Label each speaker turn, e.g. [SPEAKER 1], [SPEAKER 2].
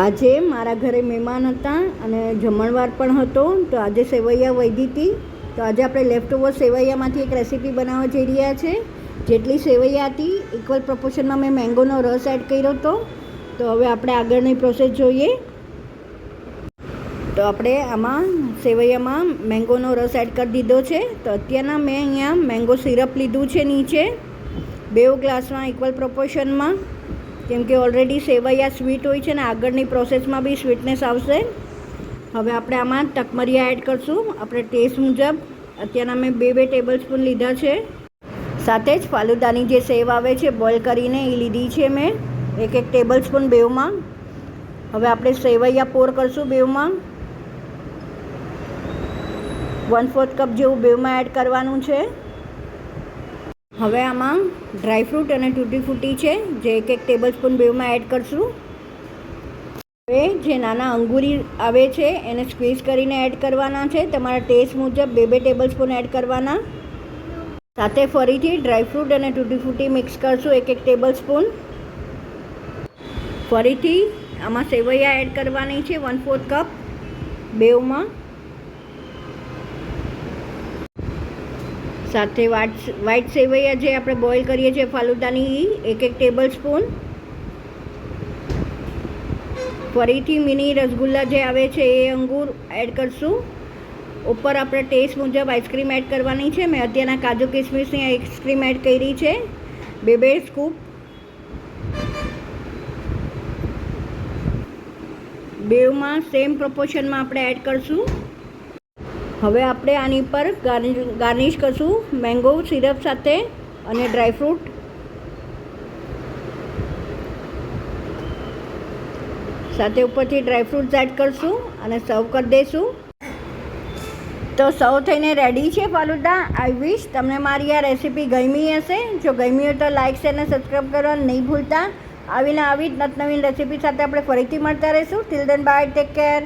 [SPEAKER 1] આજે મારા ઘરે મહેમાન હતા અને જમણવાર પણ હતો, તો આજે સેવૈયા વધી હતી. તો આજે આપણે લેફ્ટ ઓવર સેવૈયામાંથી એક રેસીપી બનાવવા જઈ રહ્યા છે. જેટલી સેવૈયા હતી ઇક્વલ પ્રપોર્શનમાં મેં મેંગોનો રસ એડ કર્યો હતો. તો હવે આપણે આગળની પ્રોસેસ જોઈએ. તો આપણે આમાં સેવૈયામાં મેંગોનો રસ એડ કરી દીધો છે. તો અત્યારના મેં અહીંયા મેંગો સિરપ લીધું છે નીચે 2 ગ્લાસમાં ઇક્વલ પ્રપોર્શનમાં, કેમ કે ઓલરેડી સેવૈયા સ્વીટ હોય છે ને આગળની પ્રોસેસમાં બી સ્વીટનેસ આવશે. હવે આપણે આમાં તકમરિયા એડ કરશું આપણે ટેસ્ટ મુજબ. અત્યારના મેં 2 ટેબલ સ્પૂન લીધા છે. સાથે જ ફાલુદાની જે સેવ આવે છે બોઇલ કરીને એ લીધી છે મેં 1 ટેબલ સ્પૂન બેવમાં. હવે આપણે સેવૈયા પોર કરશું બેવમાં. 1/4 કપ જેવું બેવમાં એડ કરવાનું છે. હવે આમાં ડ્રાયફ્રૂટ અને તૂટી ફૂટી છે જે 1 ટેબલ સ્પૂન બેવમાં એડ કરશું. હવે જે નાના અંગૂરી આવે છે એને સ્ક્વીઝ કરીને એડ કરવાના છે. તમારા ટેસ્ટ મુજબ 2 ટેબલ સ્પૂન એડ કરવાના. સાથે ફરીથી ડ્રાયફ્રૂટ અને તૂટી ફૂટી મિક્સ કરશું 1 ટેબલ સ્પૂન. ફરીથી આમાં સેવૈયા એડ કરવાની છે 1/4 કપ બેવમાં. સાથે વ્હાઈટ સેવૈયા જે આપણે બોઇલ કરીએ છીએ ફાલુદાની 1 ટેબલ સ્પૂન. ફરીથી મિની રસગુલ્લા જે આવે છે એ અંગૂર એડ કરશું. ઉપર આપણે ટેસ્ટ મુજબ આઈસ્ક્રીમ એડ કરવાની છે. મેં અત્યારના કાજુ કિસમિસની આઈસ્ક્રીમ એડ કરી છે 2 સ્કૂપ. બેવમાં સેમ પ્રપોર્શનમાં આપણે એડ કરશું. હવે આપણે આની પર ગાર્નિશ કરશું મેંગો સિરપ સાથે અને ડ્રાયફ્રૂટ. સાથે ઉપરથી ડ્રાયફ્રૂટ્સ એડ કરશું અને સર્વ કરી દઈશું. તો સર્વ થઈને રેડી છે ફાલુદા. આઈ વિશ તમને મારી આ રેસીપી ગમી હશે. જો ગમી હોય તો લાઇક શેર અને સબસ્ક્રાઈબ કરવાનું નહીં ભૂલતા. આવી જ નવી રેસીપી સાથે આપણે ફરીથી મળતા રહીશું. Till then by, take care.